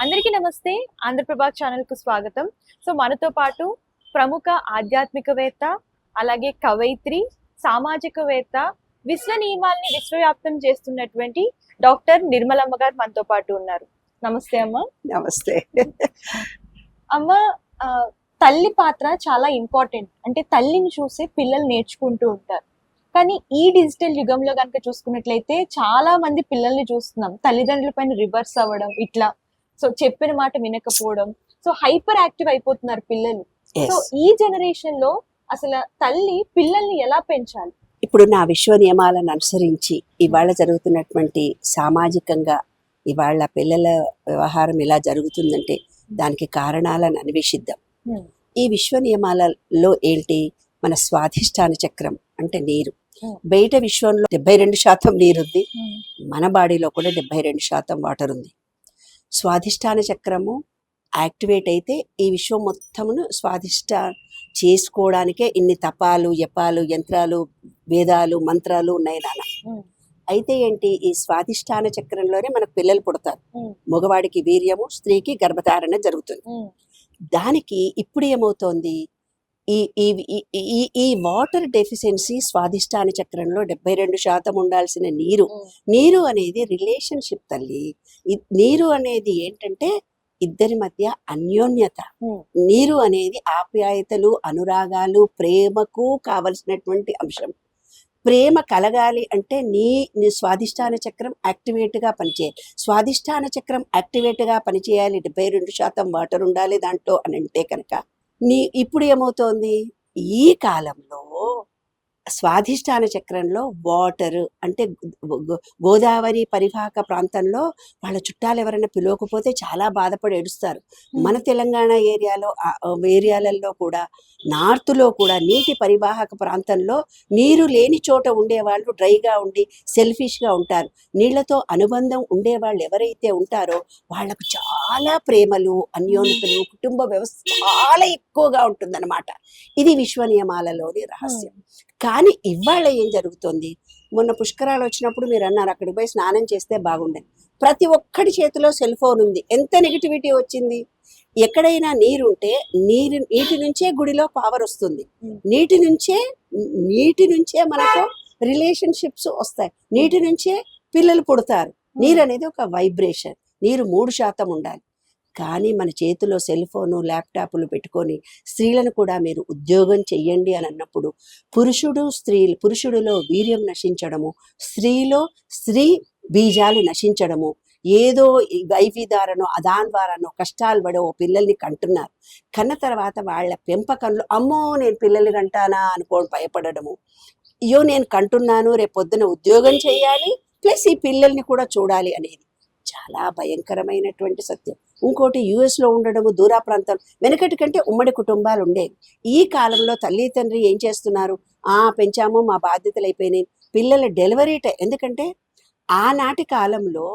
అందరికీ నమస్తే. ఆంధ్రప్రభ ఛానల్ కు స్వాగతం. సో మనతో పాటు ప్రముఖ ఆధ్యాత్మికవేత్త, అలాగే కవయిత్రి, సామాజికవేత్త, విశ్వ నియమాల్ని విశ్వవ్యాప్తం చేస్తున్నటువంటి డాక్టర్ నిర్మలమ్మ గారు మనతో పాటు ఉన్నారు. నమస్తే అమ్మ. నమస్తే అమ్మ, తల్లి పాత్ర చాలా ఇంపార్టెంట్. అంటే తల్లిని చూసి పిల్లలు నేర్చుకుంటూ ఉంటారు. కానీ ఈ డిజిటల్ యుగంలో కనుక చూసుకున్నట్లయితే చాలా మంది పిల్లల్ని చూస్తున్నాం తల్లిదండ్రుల పైన రివర్స్ అవ్వడం, ఇట్లా సో చెప్పిన మాట వినకపోవడం, సో హైపర్ యాక్టివ్ అయిపోతున్నారు పిల్లలు. సో ఈ జనరేషన్ లో అసలు తల్లి పిల్లల్ని ఎలా పెంచాలి? ఇప్పుడు నా విశ్వ నియమాలను అనుసరించి ఇవాళ జరుగుతున్నటువంటి సామాజికంగా ఇవాళ పిల్లల వ్యవహారం ఎలా జరుగుతుందంటే దానికి కారణాలను అన్వేషిద్దాం. ఈ విశ్వ నియమాలలో ఏంటి? మన స్వాధిష్టాన చక్రం అంటే నీరు. బయట విశ్వంలో 72% నీరుంది, మన బాడీలో కూడా 72% వాటర్ ఉంది. స్వాధిష్టాన చక్రము యాక్టివేట్ అయితే ఈ విశ్వం మొత్తమును స్వాధిష్ట చేసుకోవడానికే ఇన్ని తపాలు, యపాలు, యంత్రాలు, వేదాలు, మంత్రాలు ఉన్నాయి నాన్న. అయితే ఏంటి, ఈ స్వాధిష్టాన చక్రంలోనే మనకు పిల్లలు పుడతారు. మగవాడికి వీర్యము, స్త్రీకి గర్భధారణ జరుగుతుంది. దానికి ఇప్పుడు ఏమవుతోంది, ఈ ఈ ఈ వాటర్ డెఫిషియన్సీ స్వాధిష్టాన చక్రంలో 72% ఉండాల్సిన నీరు అనేది రిలేషన్షిప్ తల్లి. నీరు అనేది ఏంటంటే ఇద్దరి మధ్య అన్యోన్యత. నీరు అనేది ఆప్యాయతలు, అనురాగాలు, ప్రేమకు కావలసినటువంటి అంశం. ప్రేమ కలగాలి అంటే నీ స్వాధిష్టాన చక్రం యాక్టివేట్గా పనిచేయాలి. స్వాధిష్టాన చక్రం యాక్టివేట్గా పనిచేయాలి, 72% వాటర్ ఉండాలి దాంట్లో అని అంటే కనుక ఇప్పుడు ఏమవుతోంది, ఈ కాలంలో స్వాధిష్టాన చక్రంలో వాటర్ అంటే గోదావరి పరివాహక ప్రాంతంలో వాళ్ళ చుట్టాలు ఎవరైనా పిలవకపోతే చాలా బాధపడి ఏడుస్తారు. మన తెలంగాణ ఏరియాలలో కూడా, నార్త్లో కూడా నీటి పరివాహక ప్రాంతంలో నీరు లేని చోట ఉండేవాళ్ళు డ్రైగా ఉండి సెల్ఫిష్గా ఉంటారు. నీళ్లతో అనుబంధం ఉండేవాళ్ళు ఎవరైతే ఉంటారో వాళ్లకు చాలా ప్రేమలు, అన్యోన్యతలు, కుటుంబ వ్యవస్థ చాలా ఎక్కువగా ఉంటుందన్నమాట. ఇది విశ్వ నియమాలలోని రహస్యం. కానీ ఇవాళ ఏం జరుగుతుంది, మొన్న పుష్కరాలు వచ్చినప్పుడు మీరు అన్నారు అక్కడికి పోయి స్నానం చేస్తే బాగుండేది. ప్రతి ఒక్కడి చేతిలో సెల్ ఫోన్ ఉంది. ఎంత నెగిటివిటీ వచ్చింది. ఎక్కడైనా నీరుంటే నీటి నుంచే గుడిలో పవర్ వస్తుంది, నీటి నుంచే మనకు రిలేషన్షిప్స్ వస్తాయి, నీటి నుంచే పిల్లలు పుడతారు. నీరు అనేది ఒక వైబ్రేషన్. నీరు 3% ఉండాలి. కానీ మన చేతిలో సెల్ ఫోను, ల్యాప్టాప్లు పెట్టుకొని స్త్రీలను కూడా మీరు ఉద్యోగం చెయ్యండి అని అన్నప్పుడు పురుషుడిలో వీర్యం నశించడము, స్త్రీ బీజాలు నశించడము, ఏదో వైవి ద్వారానో అదాని ద్వారానో కష్టాలు పడో పిల్లల్ని కంటున్నారు. కన్న తర్వాత వాళ్ళ పెంపకంలో అమ్మో నేను పిల్లల్ని కంటానా అనుకోని భయపడము, అయ్యో నేను కంటున్నాను రేపు పొద్దున ఉద్యోగం చేయాలి ప్లస్ ఈ పిల్లల్ని కూడా చూడాలి అనేది చాలా భయంకరమైనటువంటి సత్యం. ఇంకోటి యుఎస్లో ఉండడము, దూర ప్రాంతం, వెనకటి కంటే ఉమ్మడి కుటుంబాలు ఉండేవి. ఈ కాలంలో తల్లి తండ్రి ఏం చేస్తున్నారు, పెంచాము మా బాధ్యతలు అయిపోయినాయి, పిల్లల డెలివరీ ఎందుకంటే ఆనాటి కాలంలో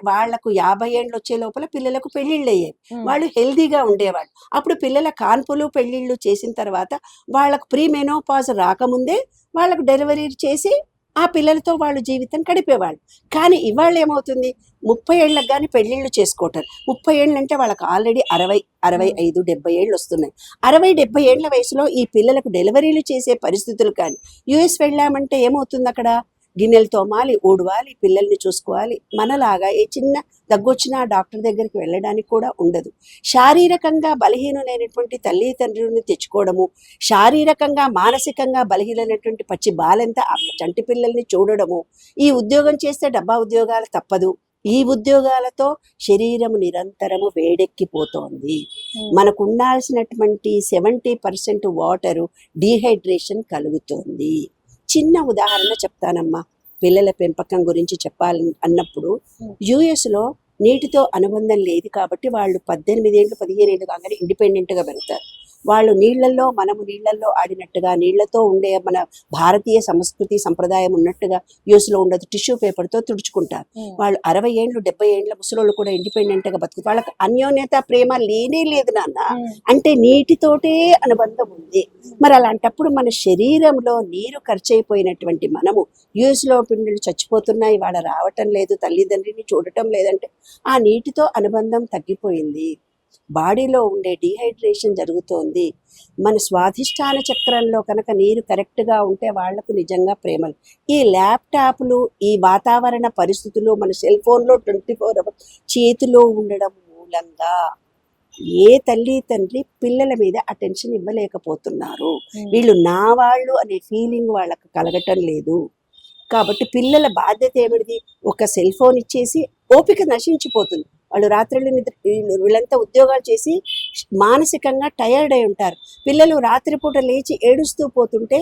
వాళ్లకు 50 ఏళ్ళు వచ్చే లోపల పిల్లలకు పెళ్లిళ్ళు అయ్యేవి. వాళ్ళు హెల్దీగా ఉండేవాళ్ళు. అప్పుడు పిల్లల కాన్పులు పెళ్లిళ్ళు చేసిన తర్వాత వాళ్లకు ప్రీ మెనోపాజ్ రాకముందే వాళ్ళకు డెలివరీ చేసి ఆ పిల్లలతో వాళ్ళు జీవితం గడిపేవాళ్ళు. కానీ ఇవాళ ఏమవుతుంది, 30 ఏళ్ళకి కానీ పెళ్లిళ్ళు చేసుకోవటం. 30 ఏళ్ళు అంటే వాళ్ళకి ఆల్రెడీ 60, 65, 70 ఏళ్ళు వస్తున్నాయి. 60, 70 ఏళ్ల వయసులో ఈ పిల్లలకు డెలివరీలు చేసే పరిస్థితులు. కానీ యుఎస్ వెళ్ళామంటే ఏమవుతుంది, అక్కడ గిన్నెలు తోమాలి, ఊడవాలి, పిల్లల్ని చూసుకోవాలి. మనలాగా ఏ చిన్న దగ్గొచ్చినా డాక్టర్ దగ్గరికి వెళ్ళడానికి కూడా ఉండదు. శారీరకంగా బలహీనమైనటువంటి తల్లి తండ్రులను తెచ్చుకోవడము, శారీరకంగా మానసికంగా బలహీనమైనటువంటి పచ్చి బాలెంత చంటి పిల్లల్ని చూడడము. ఈ ఉద్యోగం చేస్తే డబ్బా ఉద్యోగాలు తప్పదు. ఈ ఉద్యోగాలతో శరీరం నిరంతరము వేడెక్కిపోతోంది. మనకు ఉండాల్సినటువంటి 70% వాటరు డీహైడ్రేషన్ కలుగుతోంది. చిన్న ఉదాహరణ చెప్తానమ్మా, పిల్లల పెంపకం గురించి చెప్పాలి అన్నప్పుడు యుఎస్లో నీటితో అనుబంధం లేదు కాబట్టి వాళ్ళు 18 ఏళ్ళు 15 ఏళ్ళు కాగానే ఇండిపెండెంట్గా పెరుగుతారు. వాళ్ళు నీళ్లలో మనము నీళ్లలో ఆడినట్టుగా, నీళ్లతో ఉండే మన భారతీయ సంస్కృతి సంప్రదాయం ఉన్నట్టుగా యూస్లో ఉండదు. టిష్యూ పేపర్తో తుడుచుకుంటారు. వాళ్ళు 60 ఏళ్ళు 70 ఏళ్ళ ముసలోళ్ళు కూడా ఇండిపెండెంట్ గా బతుకు. వాళ్ళకి అన్యోన్యత ప్రేమ లేనే లేదు నాన్న. అంటే నీటితోటే అనుబంధం ఉంది. మరి అలాంటప్పుడు మన శరీరంలో నీరు ఖర్చు అయిపోయినటువంటి మనము యూఎస్లో పిల్లలు చచ్చిపోతున్నాయి, వాళ్ళ రావటం లేదు, తల్లిదండ్రిని చూడటం లేదంటే ఆ నీటితో అనుబంధం తగ్గిపోయింది. బాడీలో ఉండే డీహైడ్రేషన్ జరుగుతోంది. మన స్వాధిష్టాన చక్రంలో కనుక నీరు కరెక్ట్గా ఉంటే వాళ్లకు నిజంగా ప్రేమలు. ఈ ల్యాప్టాప్లు, ఈ వాతావరణ పరిస్థితులు, మన సెల్ ఫోన్లో 24 hours చేతిలో ఉండడం మూలంగా ఏ తల్లి తండ్రి పిల్లల మీద అటెన్షన్ ఇవ్వలేకపోతున్నారు. వీళ్ళు నా వాళ్ళు అనే ఫీలింగ్ వాళ్ళకు కలగటం లేదు. కాబట్టి పిల్లల బాధ్యత ఏమిటిది? ఒక సెల్ ఫోన్ ఇచ్చేసి ఓపిక నశించిపోతుంది. వాళ్ళు రాత్రులు వీళ్ళంతా ఉద్యోగాలు చేసి మానసికంగా టయర్డ్ అయి ఉంటారు. పిల్లలు రాత్రిపూట లేచి ఏడుస్తూ పోతుంటే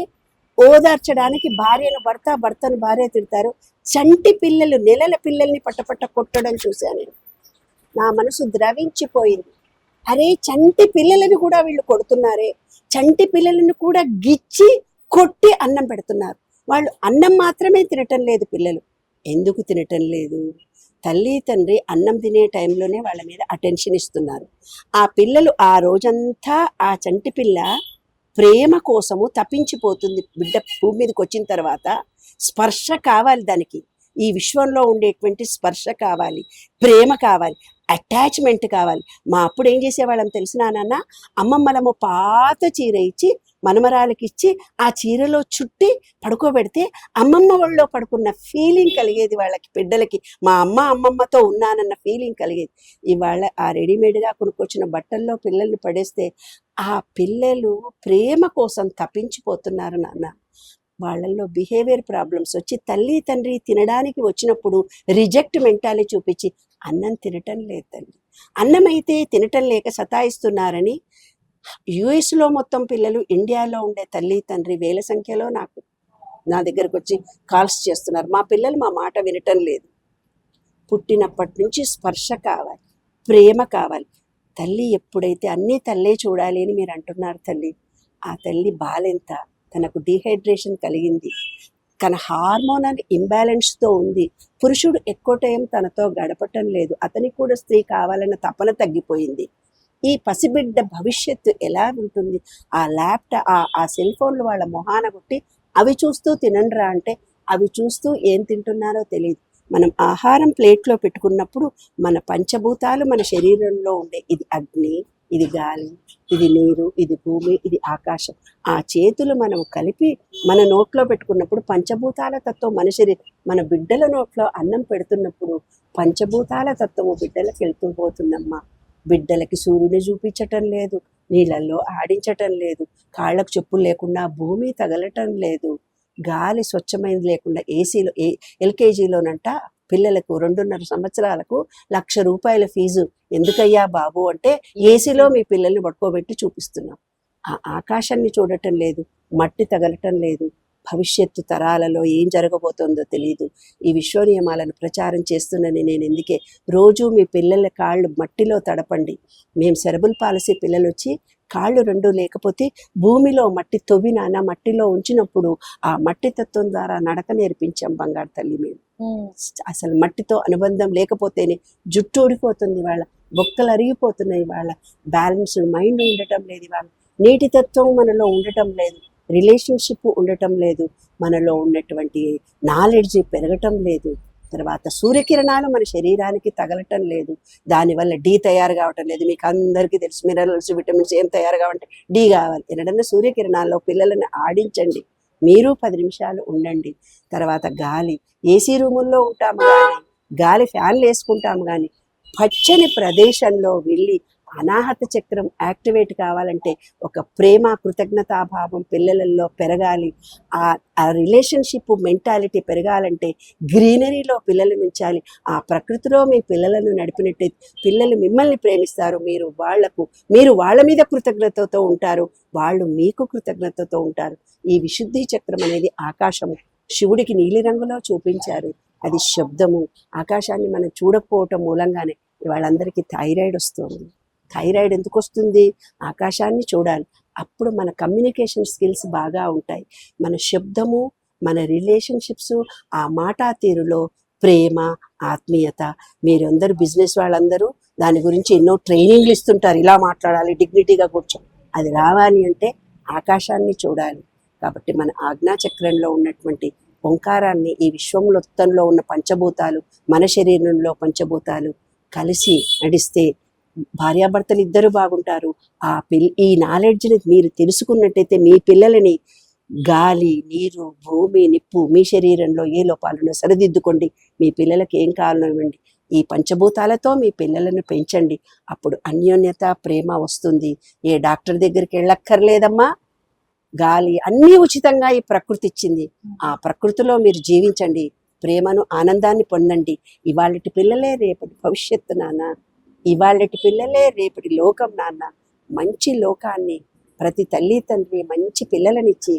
ఓదార్చడానికి భార్యను భర్త, భర్తను భార్య తిడతారు. చంటి పిల్లలు, నెలల పిల్లల్ని పట్టపట్ట కొట్టడం చూశాను. నా మనసు ద్రవించిపోయింది. అరే, చంటి పిల్లలను కూడా వీళ్ళు కొడుతున్నారే, చంటి పిల్లలను కూడా గిచ్చి కొట్టి అన్నం పెడుతున్నారు. వాళ్ళు అన్నం మాత్రమే తినటం లేదు. పిల్లలు ఎందుకు తినటం లేదు? తల్లి తండ్రి అన్నం తినే టైంలోనే వాళ్ళ మీద అటెన్షన్ ఇస్తున్నారు. ఆ పిల్లలు ఆ రోజంతా ఆ చంటి పిల్ల ప్రేమ కోసము తప్పించిపోతుంది. బిడ్డ భూమి మీదకి వచ్చిన తర్వాత స్పర్శ కావాలి దానికి. ఈ విశ్వంలో ఉండేటువంటి స్పర్శ కావాలి, ప్రేమ కావాలి, అటాచ్మెంట్ కావాలి. మా అప్పుడు ఏం చేసేవాళ్ళం తెలిసినా నాన్న? అమ్మమ్మలము పాత చీర ఇచ్చి మనమరాలకి ఇచ్చి ఆ చీరలో చుట్టి పడుకోబెడితే అమ్మమ్మ ఒళ్ళో పడుకున్న ఫీలింగ్ కలిగేది వాళ్ళకి, బిడ్డలకి. మా అమ్మమ్మతో ఉన్నానన్న ఫీలింగ్ కలిగేది. ఇవాళ ఆ రెడీమేడ్గా కొనుక్కొచ్చిన బట్టల్లో పిల్లల్ని పడేస్తే ఆ పిల్లలు ప్రేమ కోసం తప్పించిపోతున్నారు నాన్న. వాళ్ళల్లో బిహేవియర్ ప్రాబ్లమ్స్ వచ్చి తల్లి తండ్రి తినడానికి వచ్చినప్పుడు రిజెక్ట్ మెంటాలిటీ చూపించి అన్నం తినటం లేదు. తల్లి అన్నం అయితే తినటం లేక సతాయిస్తున్నారని యుఎస్లో మొత్తం పిల్లలు, ఇండియాలో ఉండే తల్లి తండ్రి వేల సంఖ్యలో నా దగ్గరకు వచ్చి కాల్స్ చేస్తున్నారు. మా పిల్లలు మా మాట వినటం లేదు. పుట్టినప్పటి నుంచి స్పర్శ కావాలి, ప్రేమ కావాలి. తల్లి ఎప్పుడైతే అన్నీ తల్లే చూడాలి అని మీరు అంటున్నారు తల్లి, ఆ తల్లి బాలెంత, తనకు డీహైడ్రేషన్ కలిగింది, తన హార్మోనల్ ఇంబ్యాలెన్స్తో ఉంది. పురుషుడు ఎక్కువ టైం తనతో గడపటం లేదు. అతనికి కూడా స్త్రీ కావాలన్న తపన తగ్గిపోయింది. ఈ పసిబిడ్డ భవిష్యత్తు ఎలా ఉంటుంది? ఆ ల్యాప్టాప్, ఆ సెల్ ఫోన్లు వాళ్ళ మొహాన కొట్టి అవి చూస్తూ తినండిరా అంటే అవి చూస్తూ ఏం తింటున్నారో తెలియదు. మనం ఆహారం ప్లేట్లో పెట్టుకున్నప్పుడు మన పంచభూతాలు మన శరీరంలో ఉండే, ఇది అగ్ని, ఇది గాలి, ఇది నీరు, ఇది భూమి, ఇది ఆకాశం. ఆ చేతులు మనం కలిపి మన నోట్లో పెట్టుకున్నప్పుడు పంచభూతాల తత్వం మన బిడ్డల నోట్లో అన్నం పెడుతున్నప్పుడు పంచభూతాల తత్వము బిడ్డలకు వెళ్తూ పోతుందమ్మా. బిడ్డలకి సూర్యుని చూపించటం లేదు, నీళ్ళల్లో ఆడించటం లేదు, కాళ్ళకు చెప్పులు లేకుండా భూమి తగలటం లేదు, గాలి స్వచ్ఛమైనది లేకుండా ఏసీలో ఎల్కేజీలోనంట పిల్లలకు 2.5 సంవత్సరాలకు 1,00,000 రూపాయల ఫీజు. ఎందుకయ్యా బాబు అంటే ఏసీలో మీ పిల్లల్ని పట్టుకోబెట్టి చూపిస్తున్నాం. ఆ ఆకాశాన్ని చూడటం లేదు, మట్టి తగలటం లేదు. భవిష్యత్తు తరాలలో ఏం జరగబోతోందో తెలియదు. ఈ విశ్వ నియమాలను ప్రచారం చేస్తున్నని నేను ఎందుకే రోజు మీ పిల్లల కాళ్ళు మట్టిలో తడపండి. మేము సెరబుల్ పాలసీ పిల్లలు వచ్చి కాళ్ళు 2 లేకపోతే భూమిలో మట్టి తవ్వి నాన్న మట్టిలో ఉంచినప్పుడు ఆ మట్టి తత్వం ద్వారా నడక నేర్పించాం బంగారు తల్లి. మేము అసలు మట్టితో అనుబంధం లేకపోతేనే జుట్టు ఊడిపోతుంది, వాళ్ళ బొక్కలు అరిగిపోతున్నాయి, వాళ్ళ బ్యాలెన్స్డ్ మైండ్ ఉండటం లేదు, వాళ్ళ నీటి తత్వం మనలో ఉండటం లేదు, రిలేషన్షిప్ ఉండటం లేదు, మనలో ఉన్నటువంటి నాలెడ్జ్ పెరగటం లేదు. తర్వాత సూర్యకిరణాలు మన శరీరానికి తగలటం లేదు, దానివల్ల డి తయారు కావటం లేదు. మీకు అందరికీ తెలుసు, మినరల్స్ విటమిన్స్ ఏం తయారు కావాలంటే డి కావాలి. ఎన్నడన్నా సూర్యకిరణాల్లో పిల్లలను ఆడించండి, మీరు 10 నిమిషాలు ఉండండి. తర్వాత గాలి, ఏసీ రూముల్లో ఉంటాము కానీ, గాలి ఫ్యాన్లు వేసుకుంటాము కానీ, పచ్చని ప్రదేశంలో వెళ్ళి అనాహత చక్రం యాక్టివేట్ కావాలంటే ఒక ప్రేమ కృతజ్ఞతాభావం పిల్లలలో పెరగాలి. ఆ రిలేషన్షిప్ మెంటాలిటీ పెరగాలంటే గ్రీనరీలో పిల్లలు ఉంచాలి. ఆ ప్రకృతిలో మీ పిల్లలను నడిపినట్టే పిల్లలు మిమ్మల్ని ప్రేమిస్తారు. మీరు వాళ్ళ మీద కృతజ్ఞతతో ఉంటారు, వాళ్ళు మీకు కృతజ్ఞతతో ఉంటారు. ఈ విశుద్ధి చక్రం అనేది ఆకాశము, శివుడికి నీలిరంగులో చూపించారు. అది శబ్దము. ఆకాశాన్ని మనం చూడకపోవటం మూలంగానే వాళ్ళందరికీ థైరాయిడ్ వస్తుంది. థైరాయిడ్ ఎందుకు వస్తుంది? ఆకాశాన్ని చూడాలి. అప్పుడు మన కమ్యూనికేషన్ స్కిల్స్ బాగా ఉంటాయి. మన శబ్దము, మన రిలేషన్షిప్స్, ఆ మాటా తీరులో ప్రేమ, ఆత్మీయత. మీరందరూ బిజినెస్ వాళ్ళందరూ దాని గురించి ఎన్నో ట్రైనింగ్లు ఇస్తుంటారు, ఇలా మాట్లాడాలి, డిగ్నిటీగా కూర్చో. అది రావాలి అంటే ఆకాశాన్ని చూడాలి. కాబట్టి మన ఆజ్ఞాచక్రంలో ఉన్నటువంటి ఓంకారాన్ని, ఈ విశ్వం మొత్తంలో ఉన్న పంచభూతాలు, మన శరీరంలో పంచభూతాలు కలిసి నడిస్తే భార్యాభర్తలు ఇద్దరు బాగుంటారు. ఈ నాలెడ్జ్ని మీరు తెలుసుకున్నట్టయితే మీ పిల్లలని గాలి, నీరు, భూమి, నిప్పు, మీ శరీరంలో ఏ లోపాలను సరిదిద్దుకోండి. మీ పిల్లలకి ఏం కావాలో ఇవ్వండి. ఈ పంచభూతాలతో మీ పిల్లలను పెంచండి. అప్పుడు అన్యోన్యత, ప్రేమ వస్తుంది. ఏ డాక్టర్ దగ్గరికి వెళ్ళక్కర్లేదమ్మా. గాలి అన్నీ ఉచితంగా ఈ ప్రకృతి ఇచ్చింది. ఆ ప్రకృతిలో మీరు జీవించండి, ప్రేమను, ఆనందాన్ని పొందండి. ఇవాళటి పిల్లలే రేపటి భవిష్యత్తు నాన్న. ఇవాళటి పిల్లలే రేపటి లోకం నాన్న. మంచి లోకాన్ని ప్రతి తల్లి తండ్రి మంచి పిల్లలనిచ్చి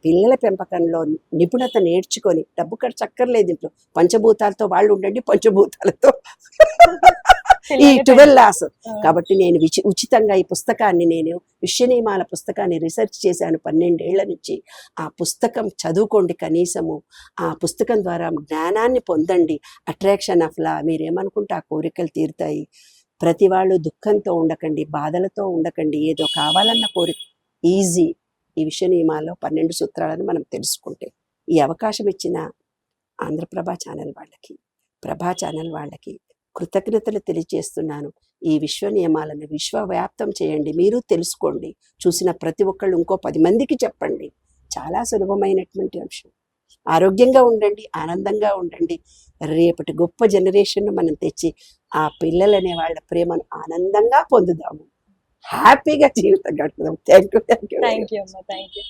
పిల్లల పెంపకంలో నిపుణత నేర్చుకొని, డబ్బు ఖర్చు అక్కర్లేదు ఇంట్లో, పంచభూతాలతో వాళ్ళు ఉండండి, పంచభూతాలతో ఈ 12 లాస్. కాబట్టి నేను ఉచితంగా ఈ పుస్తకాన్ని, నేను విశ్వనియమాల పుస్తకాన్ని రీసెర్చ్ చేశాను 12 ఏళ్ల నుంచి. ఆ పుస్తకం చదువుకోండి కనీసము. ఆ పుస్తకం ద్వారా జ్ఞానాన్ని పొందండి. Attraction of law. మీరేమనుకుంటే ఆ కోరికలు తీరుతాయి. ప్రతి వాళ్ళు దుఃఖంతో ఉండకండి, బాధలతో ఉండకండి. ఏదో కావాలన్న కోరిక ఈజీ. ఈ విశ్వనియమాల్లో 12 సూత్రాలను మనం తెలుసుకుంటే, ఈ అవకాశం ఇచ్చిన ఆంధ్రప్రభ ఛానల్ వాళ్ళకి, ప్రభా ఛానల్ వాళ్ళకి కృతజ్ఞతలు తెలియజేస్తున్నాను. ఈ విశ్వ నియమాలను విశ్వవ్యాప్తం చేయండి. మీరు తెలుసుకోండి. చూసిన ప్రతి ఒక్కళ్ళు ఇంకో 10 మందికి చెప్పండి. చాలా సులభమైనటువంటి అంశం. ఆరోగ్యంగా ఉండండి, ఆనందంగా ఉండండి. రేపటి గొప్ప జనరేషన్ను మనం తెచ్చి ఆ పిల్లలనే వాళ్ళ ప్రేమను ఆనందంగా పొందుదాము. హ్యాపీగా జీవితం గడుపుదాం. Thank you. థ్యాంక్ యూ అమ్మా, థ్యాంక్ యూ.